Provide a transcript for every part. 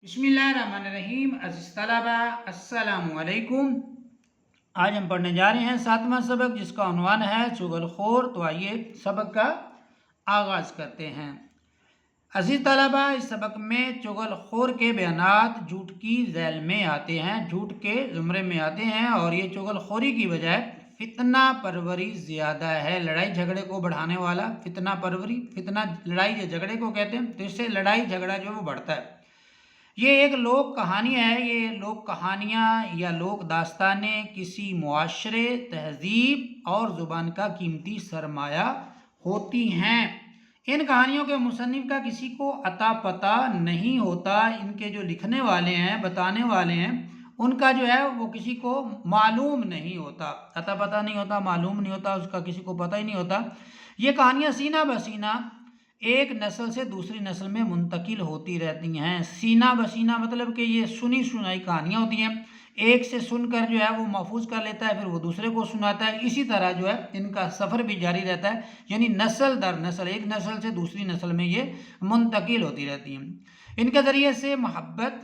بسم اللہ الرحمن الرحیم. عزیز طلبہ السلام علیکم. آج ہم پڑھنے جا رہے ہیں 7واں سبق جس کا عنوان ہے چغل خور. تو آئیے سبق کا آغاز کرتے ہیں. عزیز طلبہ اس سبق میں چغل خور کے بیانات جھوٹ کی ذیل میں آتے ہیں، جھوٹ کے زمرے میں آتے ہیں، اور یہ چغل خوری کی بجائے فتنہ پروری زیادہ ہے. لڑائی جھگڑے کو بڑھانے والا فتنہ پروری، فتنہ لڑائی یا جھگڑے کو کہتے ہیں، تو اس سے لڑائی جھگڑا جو وہ بڑھتا ہے. یہ ایک لوک کہانی ہے. یہ لوک کہانیاں یا لوک داستانیں کسی معاشرے، تہذیب اور زبان کا قیمتی سرمایہ ہوتی ہیں. ان کہانیوں کے مصنف کا کسی کو عطا پتہ نہیں ہوتا. ان کے جو لکھنے والے ہیں، بتانے والے ہیں، ان کا جو ہے وہ کسی کو معلوم نہیں ہوتا. عطا پتہ نہیں ہوتا، معلوم نہیں ہوتا، اس کا کسی کو پتہ ہی نہیں ہوتا. یہ کہانیاں سینہ بسینہ ایک نسل سے دوسری نسل میں منتقل ہوتی رہتی ہیں. سینہ بسینہ مطلب کہ یہ سنی سنائی کہانیاں ہوتی ہیں. ایک سے سن کر جو ہے وہ محفوظ کر لیتا ہے، پھر وہ دوسرے کو سناتا ہے. اسی طرح جو ہے ان کا سفر بھی جاری رہتا ہے، یعنی نسل در نسل، ایک نسل سے دوسری نسل میں یہ منتقل ہوتی رہتی ہیں. ان کے ذریعے سے محبت،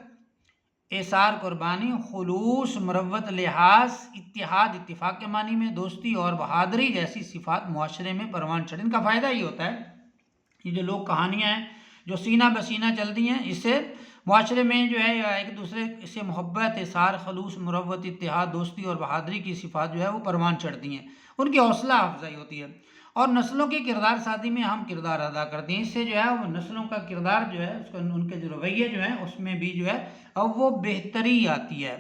ایثار، قربانی، خلوص، مروت، لحاظ، اتحاد، اتفاق کے معنی میں، دوستی اور بہادری جیسی صفات معاشرے میں پروان چڑھیں. ان کا فائدہ یہ ہوتا ہے، یہ جو لوگ کہانیاں ہیں جو سینہ بسینہ چلتی ہیں، اس سے معاشرے میں جو ہے ایک دوسرے سے محبت، ایثار، خلوص، مروت، اتحاد، دوستی اور بہادری کی صفات جو ہے وہ پروان چڑھتی ہیں. ان کی حوصلہ افزائی ہوتی ہے، اور نسلوں کی کردار سازی میں اہم کردار ادا کرتی ہیں. اس سے جو ہے وہ نسلوں کا کردار جو ہے، اس کا ان کے جو رویے جو ہیں اس میں بھی جو ہے اب وہ بہتری آتی ہے.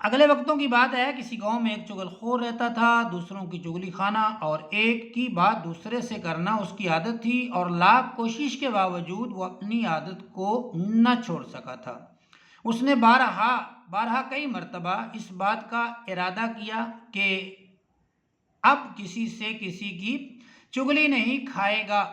اگلے وقتوں کی بات ہے، کسی گاؤں میں ایک چغل خور رہتا تھا. دوسروں کی چغلی کھانا اور ایک کی بات دوسرے سے کرنا اس کی عادت تھی، اور لاکھ کوشش کے باوجود وہ اپنی عادت کو نہ چھوڑ سکا تھا. اس نے بارہا کئی مرتبہ اس بات کا ارادہ کیا کہ اب کسی سے کسی کی چغلی نہیں کھائے گا،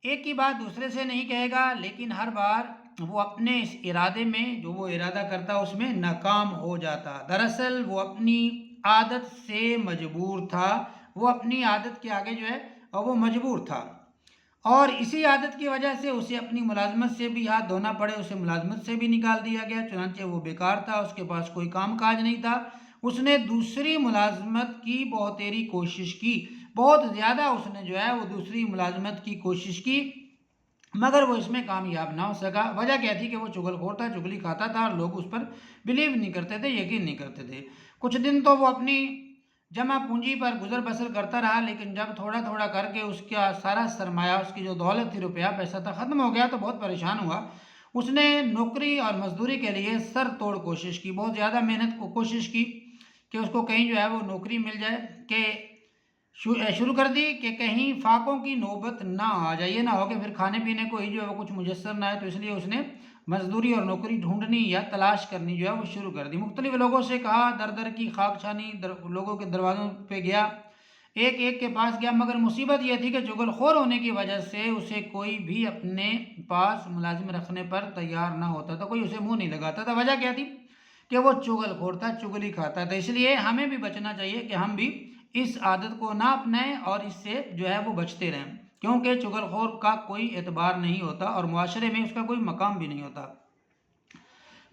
ایک کی بات دوسرے سے نہیں کہے گا. لیکن ہر بار وہ اپنے اس ارادے میں، جو وہ ارادہ کرتا، اس میں ناکام ہو جاتا. دراصل وہ اپنی عادت سے مجبور تھا. وہ اپنی عادت کے آگے جو ہے وہ مجبور تھا، اور اسی عادت کی وجہ سے اسے اپنی ملازمت سے بھی ہاتھ دھونا پڑے. اسے ملازمت سے بھی نکال دیا گیا، چنانچہ وہ بیکار تھا، اس کے پاس کوئی کام کاج نہیں تھا. اس نے دوسری ملازمت کی بہتیری کوشش کی، بہت زیادہ اس نے جو ہے وہ دوسری ملازمت کی کوشش کی، مگر وہ اس میں کامیاب نہ ہو سکا. وجہ کیا تھی کہ وہ چغل خور تھا، چغلی کھاتا تھا، اور لوگ اس پر بلیو نہیں کرتے تھے، یقین نہیں کرتے تھے. کچھ دن تو وہ اپنی جمع پونجی پر گزر بسر کرتا رہا، لیکن جب تھوڑا تھوڑا کر کے اس کا سارا سرمایہ، اس کی جو دولت تھی، روپیہ پیسہ تھا، ختم ہو گیا تو بہت پریشان ہوا. اس نے نوکری اور مزدوری کے لیے سر توڑ کوشش کی، بہت زیادہ محنت کو کوشش کی کہ اس کو کہیں جو ہے وہ نوکری مل جائے، کہ شروع کر دی کہ کہیں فاقوں کی نوبت نہ آ جائے. یہ نہ ہو کہ پھر کھانے پینے کو ہی جو ہے وہ کچھ میسر نہ آئے. تو اس لیے اس نے مزدوری اور نوکری ڈھونڈنی یا تلاش کرنی جو ہے وہ شروع کر دی. مختلف لوگوں سے کہا، در در کی خاک چھانی، لوگوں کے دروازوں پہ گیا، ایک ایک کے پاس گیا. مگر مصیبت یہ تھی کہ چغل خور ہونے کی وجہ سے اسے کوئی بھی اپنے پاس ملازم رکھنے پر تیار نہ ہوتا تھا، کوئی اسے منہ نہیں لگاتا تھا. وجہ کیا تھی کہ وہ چغل خور تھا، چغلی کھاتا تھا. اس لیے ہمیں بھی بچنا چاہیے کہ ہم بھی اس عادت کو نہ اپنائیں اور اس سے جو ہے وہ بچتے رہیں، کیونکہ چغل خور کا کوئی اعتبار نہیں ہوتا اور معاشرے میں اس کا کوئی مقام بھی نہیں ہوتا.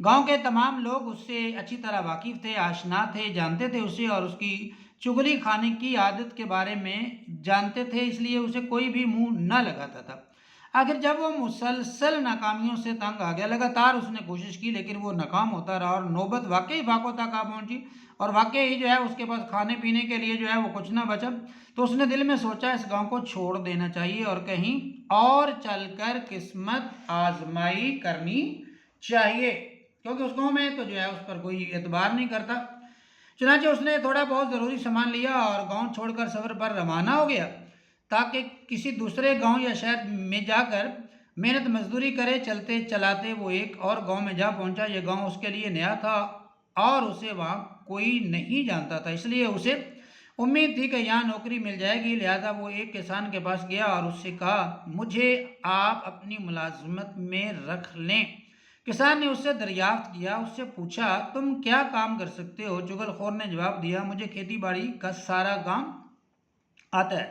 گاؤں کے تمام لوگ اس سے اچھی طرح واقف تھے، آشنا تھے، جانتے تھے اسے، اور اس کی چغلی کھانے کی عادت کے بارے میں جانتے تھے. اس لیے اسے کوئی بھی منہ نہ لگاتا تھا. آخر جب وہ مسلسل ناکامیوں سے تنگ آ گیا، لگاتار اس نے کوشش کی لیکن وہ ناکام ہوتا رہا، اور نوبت واقعی فاقوں تک آ پہنچی، اور واقعی جو ہے اس کے پاس کھانے پینے کے لیے جو ہے وہ کچھ نہ بچا. تو اس نے دل میں سوچا اس گاؤں کو چھوڑ دینا چاہیے اور کہیں اور چل کر قسمت آزمائی کرنی چاہیے، کیونکہ اس گاؤں میں تو جو ہے اس پر کوئی اعتبار نہیں کرتا. چنانچہ اس نے تھوڑا بہت ضروری سامان لیا اور گاؤں چھوڑ کر سفر پر روانہ ہو گیا، تاکہ کسی دوسرے گاؤں یا شہر میں جا کر محنت مزدوری کرے. چلتے چلاتے وہ ایک اور گاؤں میں جا پہنچا. یہ گاؤں اس کے لیے نیا تھا اور اسے وہاں کوئی نہیں جانتا تھا، اس لیے اسے امید تھی کہ یہاں نوکری مل جائے گی. لہٰذا وہ ایک کسان کے پاس گیا اور اس سے کہا، مجھے آپ اپنی ملازمت میں رکھ لیں. کسان نے اس سے دریافت کیا، اس سے پوچھا، تم کیا کام کر سکتے ہو؟ چغل خور نے جواب دیا، مجھے کھیتی باڑی کا سارا کام آتا ہے.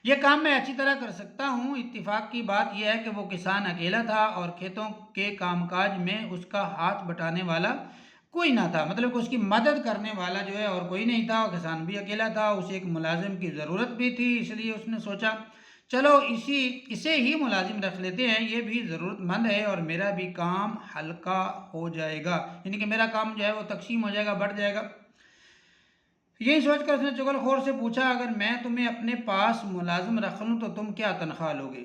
یہ کام میں اچھی طرح کر سکتا ہوں۔ اتفاق کی بات یہ ہے کہ وہ کسان اکیلا تھا اور کھیتوں کے کام کاج میں اس کا ہاتھ بٹانے والا کوئی نہ تھا، مطلب کہ اس کی مدد کرنے والا جو ہے اور کوئی نہیں تھا، کسان بھی اکیلا تھا، اسے ایک ملازم کی ضرورت بھی تھی، اس لیے اس نے سوچا چلو اسے ہی ملازم رکھ لیتے ہیں، یہ بھی ضرورت مند ہے اور میرا بھی کام ہلکا ہو جائے گا، یعنی کہ میرا کام جو ہے وہ تقسیم ہو جائے گا، بڑھ جائے گا۔ یہی سوچ کر اس نے چغل خور سے پوچھا اگر میں تمہیں اپنے پاس ملازم رکھ لوں تو تم کیا تنخواہ لوگے؟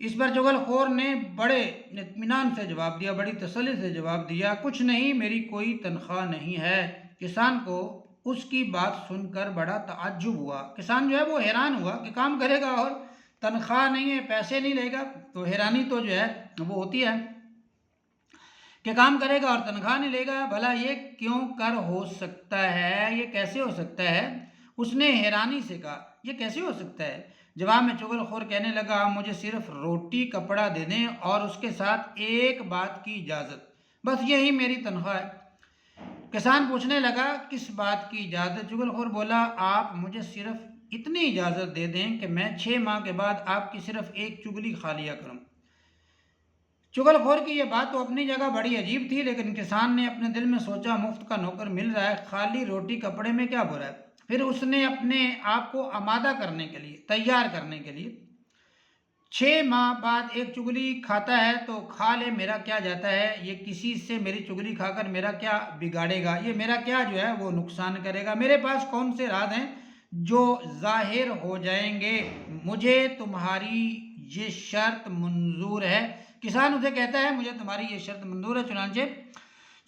اس پر چغل خور نے بڑے اطمینان سے جواب دیا، بڑی تسلی سے جواب دیا، کچھ نہیں، میری کوئی تنخواہ نہیں ہے۔ کسان کو اس کی بات سن کر بڑا تعجب ہوا، کسان جو ہے وہ حیران ہوا کہ کام کرے گا اور تنخواہ نہیں ہے، پیسے نہیں لے گا، تو حیرانی تو جو ہے وہ ہوتی ہے کہ کام کرے گا اور تنخواہ نہیں لے گا، بھلا یہ کیوں کر ہو سکتا ہے، یہ کیسے ہو سکتا ہے؟ اس نے حیرانی سے کہا یہ کیسے ہو سکتا ہے؟ جواب میں چغل خور کہنے لگا مجھے صرف روٹی کپڑا دے دیں اور اس کے ساتھ ایک بات کی اجازت، بس یہی میری تنخواہ ہے۔ کسان پوچھنے لگا کس بات کی اجازت؟ چغل خور بولا آپ مجھے صرف اتنی اجازت دے دیں کہ میں 6 ماہ کے بعد آپ کی صرف ایک چگلی کھا لیا کروں۔ چغل خور کی یہ بات تو اپنی جگہ بڑی عجیب تھی، لیکن کسان نے اپنے دل میں سوچا مفت کا نوکر مل رہا ہے، خالی روٹی کپڑے میں کیا برا ہے؟ پھر اس نے اپنے آپ کو آمادہ کرنے کے لیے، تیار کرنے کے لیے 6 ماہ بعد ایک چگلی کھاتا ہے تو کھا لے، میرا کیا جاتا ہے، یہ کسی سے میری چگلی کھا کر میرا کیا بگاڑے گا، یہ میرا کیا جو ہے وہ نقصان کرے گا، میرے پاس کون سے راز ہیں جو ظاہر ہو جائیں گے، مجھے تمہاری یہ شرط منظور ہے۔ کسان اسے کہتا ہے مجھے تمہاری یہ شرط منظور ہے، چنانچہ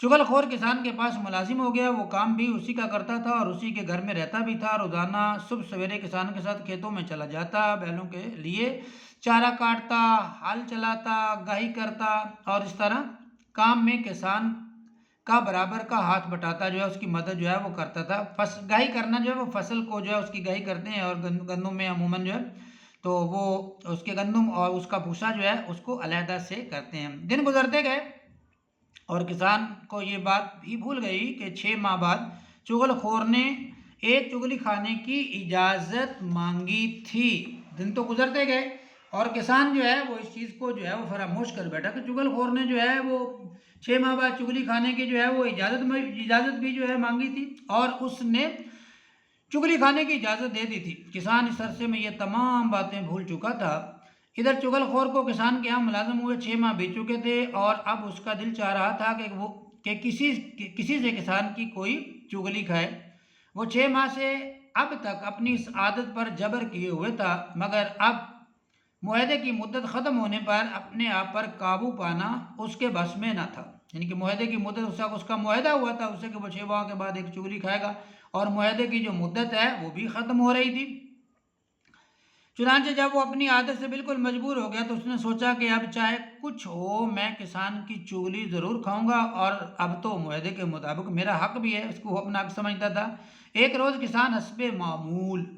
چغل خور کسان کے پاس ملازم ہو گیا، وہ کام بھی اسی کا کرتا تھا اور اسی کے گھر میں رہتا بھی تھا، روزانہ صبح سویرے کسان کے ساتھ کھیتوں میں چلا جاتا، بیلوں کے لیے چارہ کاٹتا، ہل چلاتا، گاہی کرتا اور اس طرح کام میں کسان کا برابر کا ہاتھ بٹاتا جو ہے، اس کی مدد جو ہے وہ کرتا تھا۔ گاہی کرنا جو ہے وہ فصل کو جو ہے اس کی گاہی کرتے ہیں اور گندم میں عموماً جو ہے تو وہ اس کے گندم اور اس کا بھوسا جو ہے اس کو علیحدہ سے کرتے ہیں۔ دن گزرتے گئے اور کسان کو یہ بات بھی بھول گئی کہ 6 ماہ بعد چغل خور نے ایک چگلی کھانے کی اجازت مانگی تھی۔ دن تو گزرتے گئے اور کسان جو ہے وہ اس چیز کو جو ہے وہ فراموش کر بیٹھا کہ چغل خور نے جو ہے وہ 6 ماہ بعد چگلی کھانے کی جو ہے وہ اجازت بھی جو ہے مانگی تھی اور اس نے چگلی کھانے کی اجازت دے دی تھی۔ کسان اس عرصے میں یہ تمام باتیں بھول چکا تھا۔ ادھر چغل خور کو کسان کے یہاں ملازم ہوئے 6 ماہ بیت چکے تھے اور اب اس کا دل چاہ رہا تھا کہ کسی سے کسان کی کوئی چگلی کھائے۔ وہ 6 ماہ سے اب تک اپنی اس عادت پر جبر کیے ہوئے تھا، مگر اب معاہدے کی مدت ختم ہونے پر اپنے آپ پر قابو پانا اس کے بس میں نہ تھا، یعنی کہ معاہدے کی مدت اس کا معاہدہ ہوا تھا اس سے کہ وہ 6 ماہ کے بعد ایک چگلی کھائے گا اور معاہدے کی جو مدت ہے وہ بھی ختم ہو رہی تھی۔ چنانچہ جب وہ اپنی عادت سے بالکل مجبور ہو گیا تو اس نے سوچا کہ اب چاہے کچھ ہو میں کسان کی چگلی ضرور کھاؤں گا اور اب تو معاہدے کے مطابق میرا حق بھی ہے، اس کو وہ اپنا حق سمجھتا تھا۔ ایک روز کسان حسب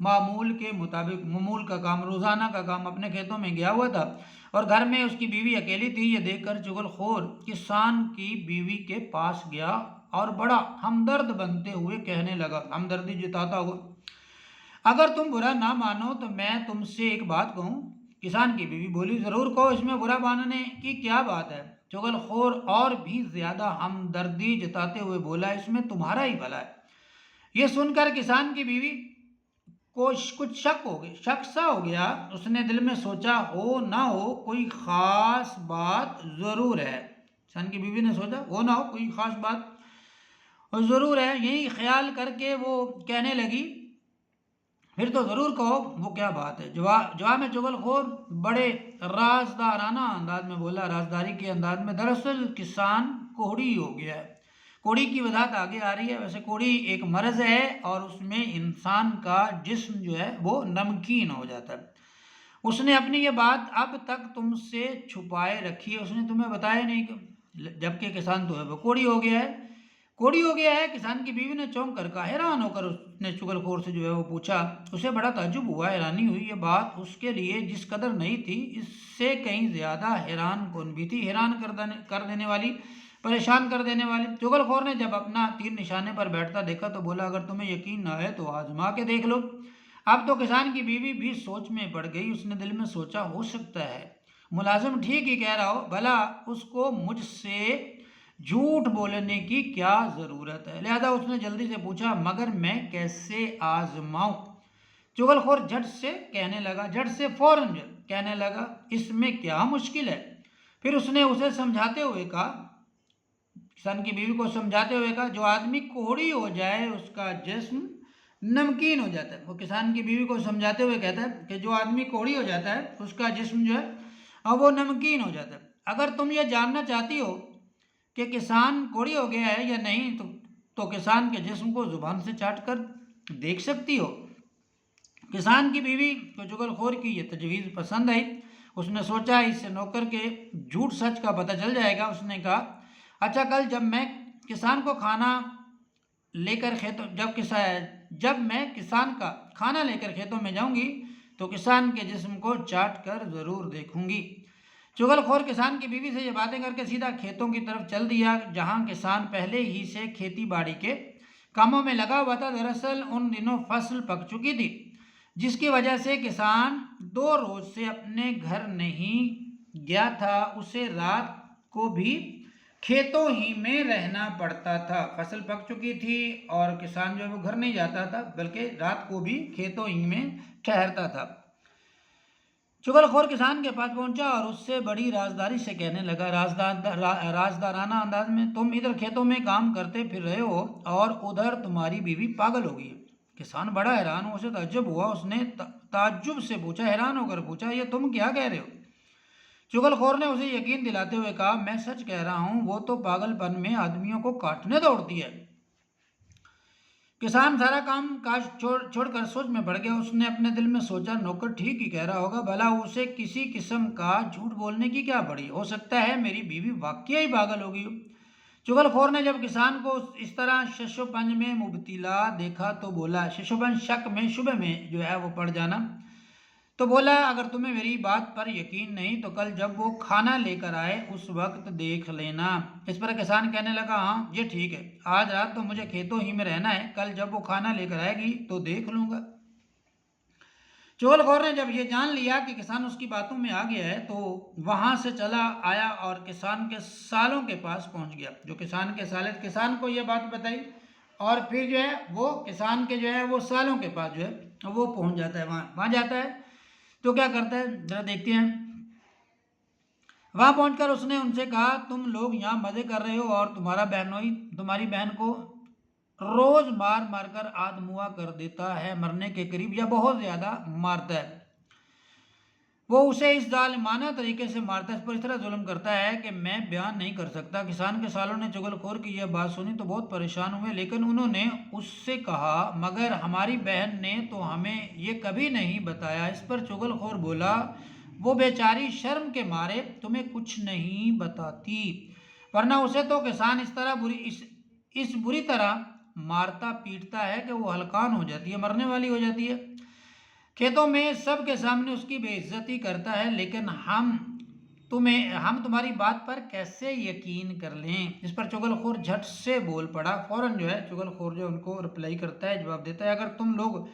معمول کے مطابق معمول کا کام، روزانہ کا کام اپنے کھیتوں میں گیا ہوا تھا اور گھر میں اس کی بیوی اکیلی تھی۔ یہ دیکھ کر چغل خور کسان کی بیوی کے پاس گیا اور بڑا ہمدرد بنتے ہوئے کہنے لگا، ہمدردی جتاتا ہوا، اگر تم برا نہ مانو تو میں تم سے ایک بات کہوں؟ کسان کی بیوی بولی ضرور کہو، اس میں برا ماننے کی کیا بات ہے؟ چغل خور اور بھی زیادہ ہمدردی جتاتے ہوئے بولا اس میں تمہارا ہی بھلا ہے۔ یہ سن کر کسان کی بیوی کو کچھ شک سا ہو گیا، اس نے دل میں سوچا ہو نہ ہو کوئی خاص بات ضرور ہے۔ کسان کی بیوی نے سوچا ہو نہ ہو کوئی خاص بات ضرور ہے، یہی خیال کر کے وہ کہنے لگی پھر تو ضرور کہو وہ کیا بات ہے۔ جواب میں چغل خور بڑے رازدارانہ انداز میں بولا، رازداری کے انداز میں، دراصل کسان کوڑی ہو گیا ہے۔ کوڑی کی وضاحت آگے آ رہی ہے۔ ویسے کوڑی ایک مرض ہے اور اس میں انسان کا جسم جو ہے وہ نمکین ہو جاتا ہے۔ اس نے اپنی یہ بات اب تک تم سے چھپائے رکھی ہے، اس نے تمہیں بتایا نہیں کہ جبکہ کسان تو ہے وہ کوڑی ہو گیا ہے۔ کوڑی ہو گیا ہے، کسان کی بیوی نے چونک کر کہا۔ حیران ہو کر اس نے چغل خور سے جو ہے وہ پوچھا، اسے بڑا تعجب ہوا، حیرانی ہوئی، یہ بات اس کے لیے جس قدر نئی تھی اس سے کہیں زیادہ حیران کن بھی تھی، حیران کر دینے والی، پریشان کر دینے والی۔ چغل خور نے جب اپنا تیر نشانے پر بیٹھتا دیکھا تو بولا اگر تمہیں یقین نہ ہے تو آزما کے دیکھ لو، اب تو کسان کی بیوی بھی سوچ میں پڑ گئی، اس نے دل میں سوچا ہو سکتا ہے ملازم ٹھیک ہی کہہ رہا ہو، بھلا اس کو مجھ سے جھوٹ بولنے کی کیا ضرورت ہے، لہذا اس نے جلدی سے پوچھا مگر میں کیسے آزماؤں؟ چغل خور جھٹ سے فوراً کہنے لگا اس میں کیا مشکل ہے؟ پھر اس نے اسے سمجھاتے ہوئے کہا، کسان کی بیوی کو سمجھاتے ہوئے کہا جو آدمی کوڑی ہو جائے اس کا جسم نمکین ہو جاتا ہے۔ وہ کسان کی بیوی کو سمجھاتے ہوئے کہتا ہے کہ جو آدمی کوڑی ہو جاتا ہے اس کا جسم جو ہے وہ نمکین ہو جاتا ہے۔ اگر تم یہ جاننا چاہتی ہو کہ کسان کوڑی ہو گیا ہے یا نہیں تو کسان کے جسم کو زبان سے چاٹ کر دیکھ سکتی ہو۔ کسان کی بیوی کو چغل خور کی یہ تجویز پسند آئی، اس نے سوچا اس سے نوکر کے جھوٹ سچ کا پتہ چل جائے گا۔ اس نے کہا اچھا کل جب میں کسان کا کھانا لے کر کھیتوں میں جاؤں گی تو کسان کے جسم کو چاٹ کر ضرور دیکھوں گی۔ چغل خور کسان کی بیوی سے یہ باتیں کر کے سیدھا کھیتوں کی طرف چل دیا جہاں کسان پہلے ہی سے کھیتی باڑی کے کاموں میں لگا ہوا تھا۔ دراصل ان دنوں فصل پک چکی تھی جس کی وجہ سے کسان 2 روز سے اپنے گھر نہیں گیا تھا، اسے رات کو بھی کھیتوں ہی میں رہنا پڑتا تھا۔ فصل پک چکی تھی اور کسان جو ہے وہ گھر نہیں جاتا تھا بلکہ رات کو بھی کھیتوں ہی میں ٹھہرتا تھا۔ چغل خور کسان کے پاس پہنچا اور اس سے بڑی رازداری سے کہنے لگا، رازدارانہ انداز میں، تم ادھر کھیتوں میں کام کرتے پھر رہے ہو اور ادھر تمہاری بیوی پاگل ہو گئی ہے۔ کسان بڑا حیران ہو، اسے تعجب ہوا، اس نے تعجب سے پوچھا، حیران ہو کر پوچھا یہ تم کیا کہہ رہے ہو؟ چغل خور نے اسے یقین دلاتے ہوئے کہا میں سچ کہہ رہا ہوں، وہ تو پاگل پن میں آدمیوں کو کاٹنے دوڑتی ہے۔ کسان سارا کام کاج چھوڑ کر سوچ میں پڑ گیا، اس نے اپنے دل میں سوچا نوکر ٹھیک ہی کہہ رہا ہوگا، بھلا اسے کسی قسم کا جھوٹ بولنے کی کیا پڑی، ہو سکتا ہے میری بیوی واقعی پاگل ہو گئی ہو۔ چغل خور نے جب کسان کو اس طرح شش و پنج میں مبتلا دیکھا تو بولا، شش و پنج شک میں شبہ میں جو ہے وہ پڑ جانا، تو بولا اگر تمہیں میری بات پر یقین نہیں تو کل جب وہ کھانا لے کر آئے اس وقت دیکھ لینا۔ اس پر کسان کہنے لگا ہاں یہ ٹھیک ہے، آج رات تو مجھے کھیتوں ہی میں رہنا ہے، کل جب وہ کھانا لے کر آئے گی تو دیکھ لوں گا۔ چغل خور نے جب یہ جان لیا کہ کسان اس کی باتوں میں آ گیا ہے تو وہاں سے چلا آیا اور کسان کے سالوں کے پاس پہنچ گیا۔ جو کسان کے سالے کسان کو یہ بات بتائی اور پھر جو ہے وہ کسان کے جو ہے وہ سالوں کے پاس جو ہے وہ پہنچ جاتا ہے، وہاں جاتا ہے تو کیا کرتا ہے ذرا دیکھتے ہیں۔ وہاں پہنچ کر اس نے ان سے کہا تم لوگ یہاں مزے کر رہے ہو اور تمہاری بہن کو روز مار مار کر آدموا کر دیتا ہے، مرنے کے قریب یا بہت زیادہ مارتا ہے، وہ اسے اس ظالمانہ طریقے سے مارتا ہے، اس پر اس طرح ظلم کرتا ہے کہ میں بیان نہیں کر سکتا۔ کسان کے سالوں نے چغل خور کی یہ بات سنی تو بہت پریشان ہوئے، لیکن انہوں نے اس سے کہا مگر ہماری بہن نے تو ہمیں یہ کبھی نہیں بتایا۔ اس پر چغل خور بولا وہ بیچاری شرم کے مارے تمہیں کچھ نہیں بتاتی، ورنہ اسے تو کسان اس بری طرح مارتا پیٹتا ہے کہ وہ ہلکان ہو جاتی ہے، مرنے والی ہو جاتی ہے، کھیتوں میں سب کے سامنے اس کی بے عزتی کرتا ہے، لیکن ہم تمہاری بات پر کیسے یقین کر لیں؟ اس پر چغل خور جھٹ سے بول پڑا، فوراً جو ہے چغل خور جو ان کو رپلائی کرتا ہے، جواب دیتا ہے اگر تم لوگ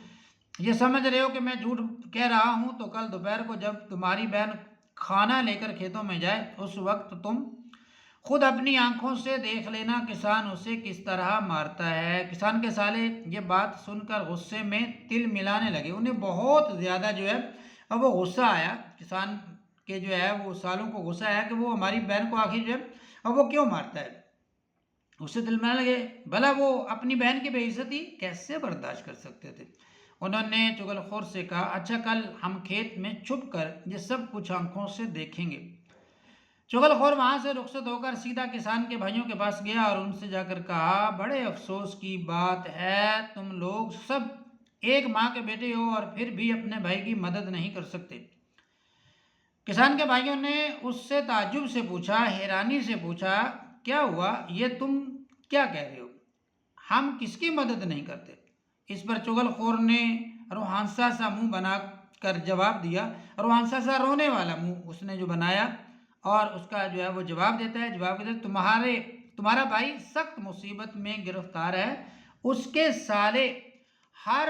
یہ سمجھ رہے ہو کہ میں جھوٹ کہہ رہا ہوں تو کل دوپہر کو جب تمہاری بہن کھانا لے کر کھیتوں میں جائے اس وقت تم خود اپنی آنکھوں سے دیکھ لینا کسان اسے کس طرح مارتا ہے۔ کسان کے سالے یہ بات سن کر غصے میں تل ملانے لگے، انہیں بہت زیادہ جو ہے اب وہ غصہ آیا، کسان کے جو ہے وہ سالوں کو غصہ آیا کہ وہ ہماری بہن کو آخر جو ہے اب وہ کیوں مارتا ہے، اس سے دل میں لگے بھلا وہ اپنی بہن کی بے عزتی کیسے برداشت کر سکتے تھے۔ انہوں نے چغل خور سے کہا اچھا کل ہم کھیت میں چھپ کر یہ سب کچھ آنکھوں سے دیکھیں گے۔ چغل خور وہاں سے رخصت ہو کر سیدھا کسان کے بھائیوں کے پاس گیا اور ان سے جا کر کہا بڑے افسوس کی بات ہے تم لوگ سب ایک ماں کے بیٹے ہو اور پھر بھی اپنے بھائی کی مدد نہیں کر سکتے۔ کسان کے بھائیوں نے اس سے تعجب سے پوچھا، حیرانی سے پوچھا کیا ہوا، یہ تم کیا کہہ رہے ہو، ہم کس کی مدد نہیں کرتے؟ اس پر چغل خور نے روحانسا سا منہ بنا کر جواب دیا، روحانسا سا رونے والا منہ اس نے جو بنایا اور اس کا جو ہے وہ جواب دیتا ہے تمہارا بھائی سخت مصیبت میں گرفتار ہے، اس کے سالے ہر